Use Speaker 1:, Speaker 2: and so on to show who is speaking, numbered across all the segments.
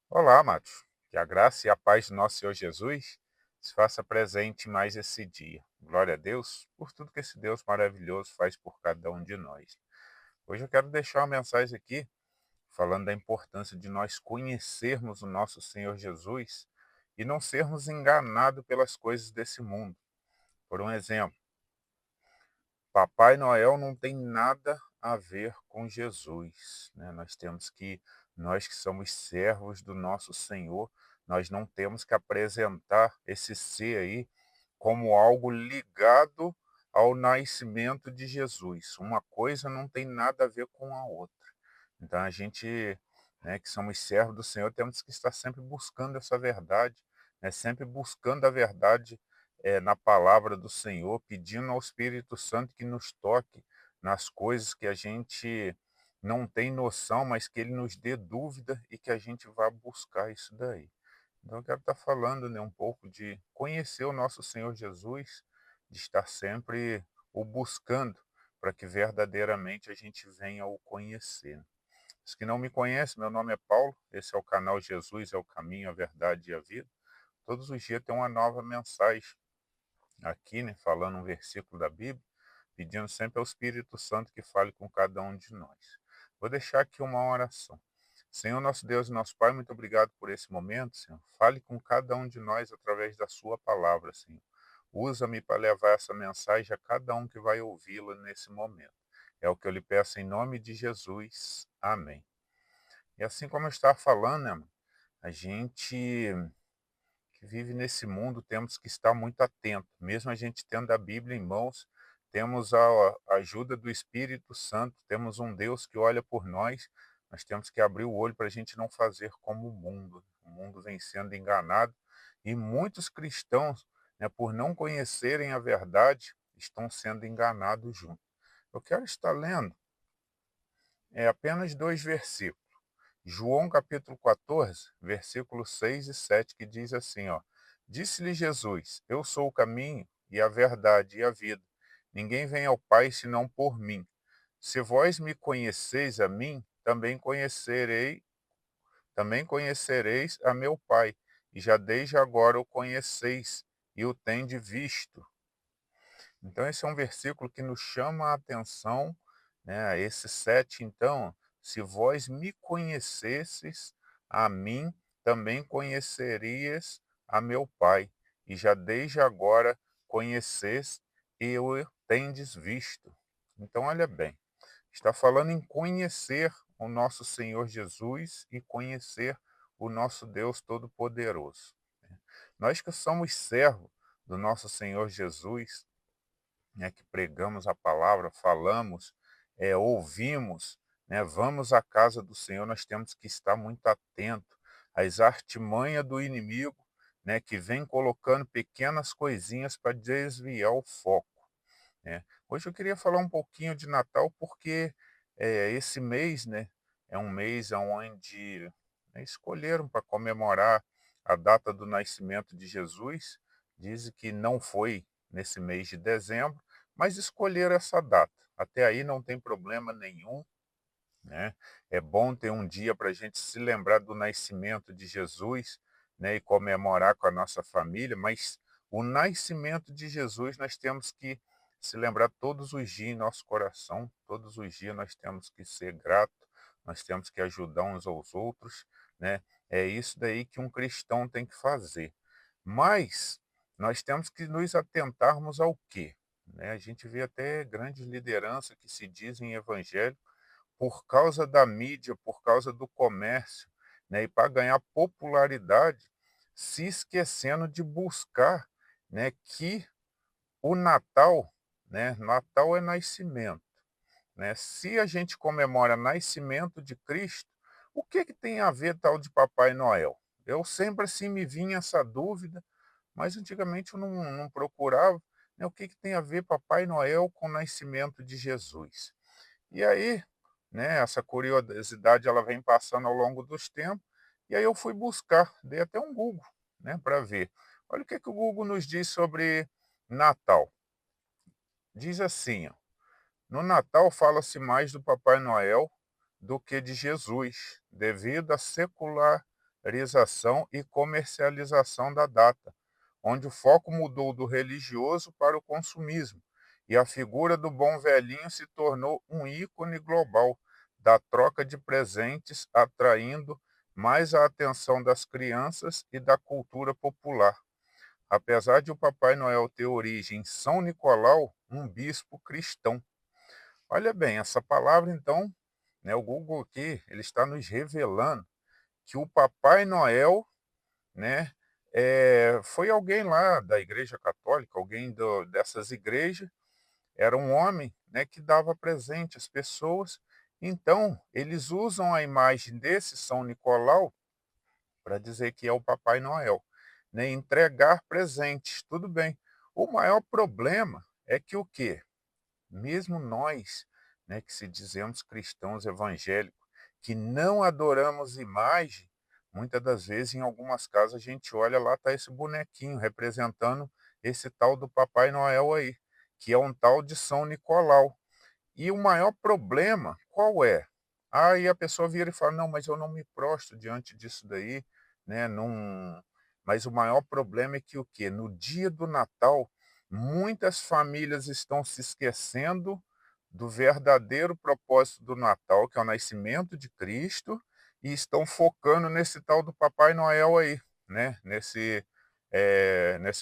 Speaker 1: Olá, amados. Que a graça e a paz do nosso Senhor Jesus se faça presente mais esse dia. Glória a Deus por tudo que esse Deus maravilhoso faz por cada um de nós. Hoje eu quero deixar uma mensagem aqui falando da importância de nós conhecermos o nosso Senhor Jesus e não sermos enganados pelas coisas desse mundo. Por um exemplo, Papai Noel não tem nada a ver com Jesus, né? Nós que somos servos do nosso Senhor, nós não temos que apresentar esse ser aí como algo ligado ao nascimento de Jesus. Uma coisa não tem nada a ver com a outra. Então a gente, né, que somos servos do Senhor, temos que estar sempre buscando essa verdade, né, sempre buscando a verdade na palavra do Senhor, pedindo ao Espírito Santo que nos toque nas coisas que a gente não tem noção, mas que ele nos dê dúvida e que a gente vá buscar isso daí. Então eu quero estar falando, né, um pouco de conhecer o nosso Senhor Jesus, de estar sempre o buscando, para que verdadeiramente a gente venha o conhecer. Os que não me conhecem, meu nome é Paulo, esse é o canal Jesus é o caminho, a verdade e a vida. Todos os dias tem uma nova mensagem aqui, né, falando um versículo da Bíblia, pedindo sempre ao Espírito Santo que fale com cada um de nós. Vou deixar aqui uma oração. Senhor, nosso Deus e nosso Pai, muito obrigado por esse momento, Senhor. Fale com cada um de nós através da sua palavra, Senhor. Usa-me para levar essa mensagem a cada um que vai ouvi-la nesse momento. É o que eu lhe peço em nome de Jesus. Amém. E assim como eu estava falando, né, mano, a gente que vive nesse mundo temos que estar muito atento. Mesmo a gente tendo a Bíblia em mãos, temos a ajuda do Espírito Santo, temos um Deus que olha por nós, nós temos que abrir o olho para a gente não fazer como o mundo. O mundo vem sendo enganado e muitos cristãos, né, por não conhecerem a verdade, estão sendo enganados junto. Eu quero estar lendo apenas dois versículos. João capítulo 14, versículos 6 e 7, que diz assim, ó: Disse-lhe Jesus: Eu sou o caminho e a verdade e a vida. Ninguém vem ao Pai senão por mim. Se vós me conheceis a mim, também conhecereis a meu Pai, e já desde agora o conheceis e o tendes visto. Então, esse é um versículo que nos chama a atenção, né? Esse 7, então, se vós me conhecesses a mim, também conhecerias a meu Pai, e já desde agora conheces e o tendes visto. Então, olha bem, está falando em conhecer o nosso Senhor Jesus e conhecer o nosso Deus Todo-Poderoso, né? Nós que somos servos do nosso Senhor Jesus, né, que pregamos a palavra, falamos, ouvimos, né, vamos à casa do Senhor, nós temos que estar muito atento às artimanhas do inimigo, né, que vem colocando pequenas coisinhas para desviar o foco, né. Hoje eu queria falar um pouquinho de Natal, porque esse mês, né, é um mês onde, né, escolheram para comemorar a data do nascimento de Jesus. Dizem que não foi nesse mês de dezembro, mas escolheram essa data. Até aí não tem problema nenhum, né? É bom ter um dia para a gente se lembrar do nascimento de Jesus, né, e comemorar com a nossa família, mas o nascimento de Jesus nós temos que se lembrar todos os dias em nosso coração, todos os dias nós temos que ser grato, nós temos que ajudar uns aos outros, né? É isso daí que um cristão tem que fazer. Mas nós temos que nos atentarmos ao quê? Né? A gente vê até grandes lideranças que se dizem evangélicos por causa da mídia, por causa do comércio, né, e para ganhar popularidade, se esquecendo de buscar, né, que o Natal, né, Natal é nascimento, né? Se a gente comemora nascimento de Cristo, o que que tem a ver tal de Papai Noel? Eu sempre assim me vinha essa dúvida, mas antigamente eu não procurava, né, o que que tem a ver Papai Noel com o nascimento de Jesus. E aí, né, essa curiosidade ela vem passando ao longo dos tempos, e aí eu fui buscar, dei até um Google, né, para ver. Olha o que que o Google nos diz sobre Natal. Diz assim, ó: no Natal fala-se mais do Papai Noel do que de Jesus, devido à popularização e comercialização da data, onde o foco mudou do religioso para o consumismo, e a figura do bom velhinho se tornou um ícone global da troca de presentes, atraindo mais a atenção das crianças e da cultura popular. Apesar de o Papai Noel ter origem em São Nicolau, um bispo cristão. Olha bem, essa palavra então, né, o Google aqui, ele está nos revelando que o Papai Noel, né, foi alguém lá da Igreja Católica, alguém dessas igrejas, era um homem, né, que dava presente às pessoas. Então, eles usam a imagem desse São Nicolau para dizer que é o Papai Noel, né, entregar presentes, tudo bem. O maior problema é que o quê? Mesmo nós, né, que se dizemos cristãos evangélicos, que não adoramos imagem, muitas das vezes, em algumas casas, a gente olha lá, está esse bonequinho representando esse tal do Papai Noel aí, que é um tal de São Nicolau. E o maior problema, qual é? Aí a pessoa vira e fala: "Não, mas eu não me prostro diante disso daí, né, não". Mas o maior problema é que o quê? No dia do Natal, muitas famílias estão se esquecendo do verdadeiro propósito do Natal, que é o nascimento de Cristo, e estão focando nesse tal do Papai Noel aí, né, nesse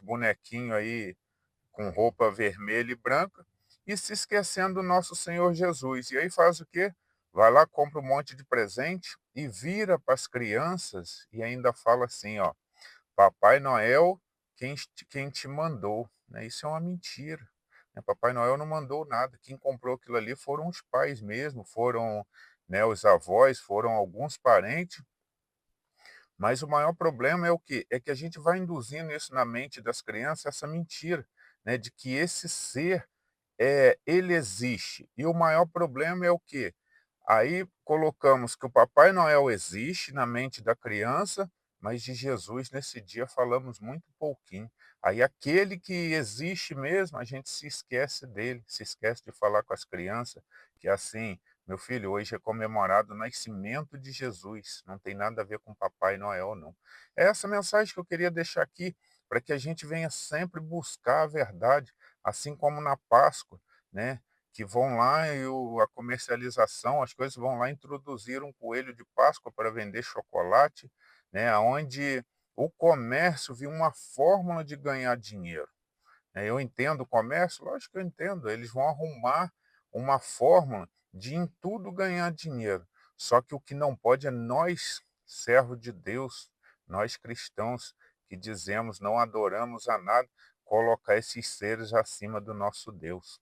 Speaker 1: bonequinho aí com roupa vermelha e branca, e se esquecendo do nosso Senhor Jesus. E aí faz o quê? Vai lá, compra um monte de presente e vira para as crianças e ainda fala assim, ó: Papai Noel, quem te mandou, né? Isso é uma mentira, né? Papai Noel não mandou nada. Quem comprou aquilo ali foram os pais mesmo, foram, né, os avós, foram alguns parentes. Mas o maior problema é o quê? É que a gente vai induzindo isso na mente das crianças, essa mentira, né, de que esse ser, ele existe. E o maior problema é o quê? Aí colocamos que o Papai Noel existe na mente da criança, mas de Jesus nesse dia falamos muito pouquinho. Aí aquele que existe mesmo, a gente se esquece dele, se esquece de falar com as crianças, que é assim, meu filho, hoje é comemorado o nascimento de Jesus, não tem nada a ver com Papai Noel, não. É essa mensagem que eu queria deixar aqui, para que a gente venha sempre buscar a verdade, assim como na Páscoa, né? Que vão lá e a comercialização, as coisas vão lá introduzir um coelho de Páscoa para vender chocolate, né, onde o comércio viu uma fórmula de ganhar dinheiro. Eu entendo o comércio? Lógico que eu entendo, eles vão arrumar uma fórmula de em tudo ganhar dinheiro. Só que o que não pode é nós, servos de Deus, nós cristãos, que dizemos não adoramos a nada, colocar esses seres acima do nosso Deus,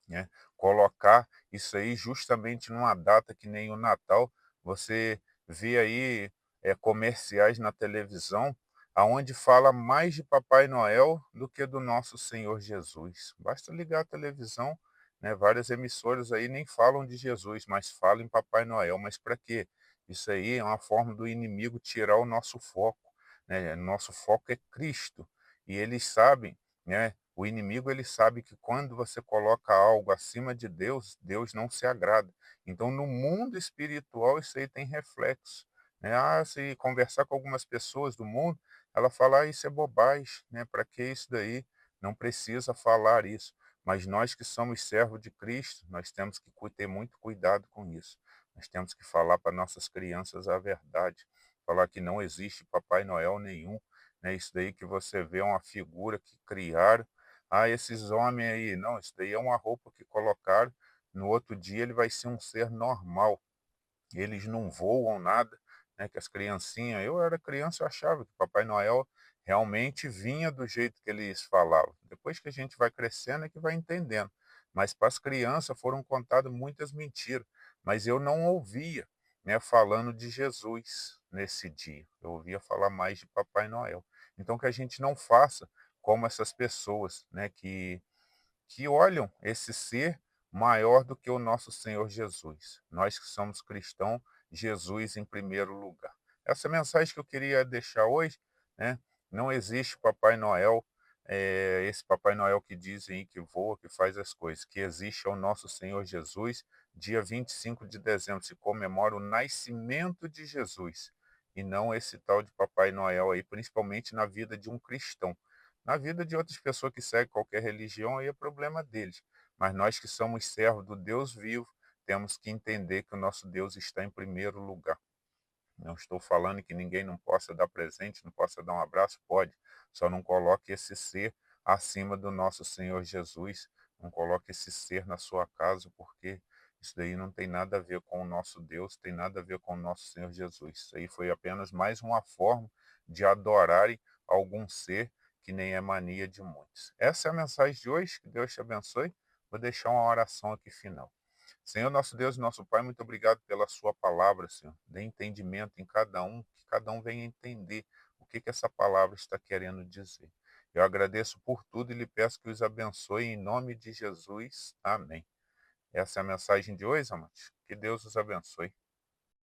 Speaker 1: né? Colocar isso aí justamente numa data que nem o Natal, você vê aí comerciais na televisão aonde fala mais de Papai Noel do que do nosso Senhor Jesus. Basta ligar a televisão, né? Várias emissoras aí nem falam de Jesus, mas falam em Papai Noel. Mas para quê? Isso aí é uma forma do inimigo tirar o nosso foco, né? Nosso foco é Cristo e eles sabem, né? O inimigo, ele sabe que quando você coloca algo acima de Deus, Deus não se agrada. Então, no mundo espiritual, isso aí tem reflexo, né? Ah, se conversar com algumas pessoas do mundo, ela fala: "Ah, isso é bobagem, né? Para que isso daí? Não precisa falar isso". Mas nós que somos servos de Cristo, nós temos que ter muito cuidado com isso. Nós temos que falar para nossas crianças a verdade, falar que não existe Papai Noel nenhum, né? Isso daí que você vê é uma figura que criaram. Ah, esses homens aí, não, isso daí é uma roupa que colocaram, no outro dia ele vai ser um ser normal, eles não voam nada, né, que as criancinhas, eu era criança, eu achava que Papai Noel realmente vinha do jeito que eles falavam. Depois que a gente vai crescendo é que vai entendendo. Mas para as crianças foram contadas muitas mentiras, mas eu não ouvia, né, falando de Jesus nesse dia. Eu ouvia falar mais de Papai Noel. Então que a gente não faça como essas pessoas, né, que olham esse ser maior do que o nosso Senhor Jesus. Nós que somos cristãos, Jesus em primeiro lugar. Essa mensagem que eu queria deixar hoje, né? Não existe Papai Noel, esse Papai Noel que dizem aí que voa, que faz as coisas. Que existe é o nosso Senhor Jesus. Dia 25 de dezembro se comemora o nascimento de Jesus. e não esse tal de Papai Noel aí, principalmente na vida de um cristão. Na vida de outras pessoas que seguem qualquer religião, aí é problema deles. Mas nós que somos servos do Deus vivo, temos que entender que o nosso Deus está em primeiro lugar. Não estou falando que ninguém não possa dar presente, não possa dar um abraço, pode. Só não coloque esse ser acima do nosso Senhor Jesus. Não coloque esse ser na sua casa, porque isso daí não tem nada a ver com o nosso Deus, tem nada a ver com o nosso Senhor Jesus. Isso aí foi apenas mais uma forma de adorarem algum ser que nem é mania de muitos. Essa é a mensagem de hoje. Que Deus te abençoe. Vou deixar uma oração aqui final. Senhor, nosso Deus e nosso Pai, muito obrigado pela sua palavra, Senhor. Dê entendimento em cada um, que cada um venha entender o que essa palavra está querendo dizer. Eu agradeço por tudo e lhe peço que os abençoe em nome de Jesus. Amém. Essa é a mensagem de hoje, amados. Que Deus os abençoe.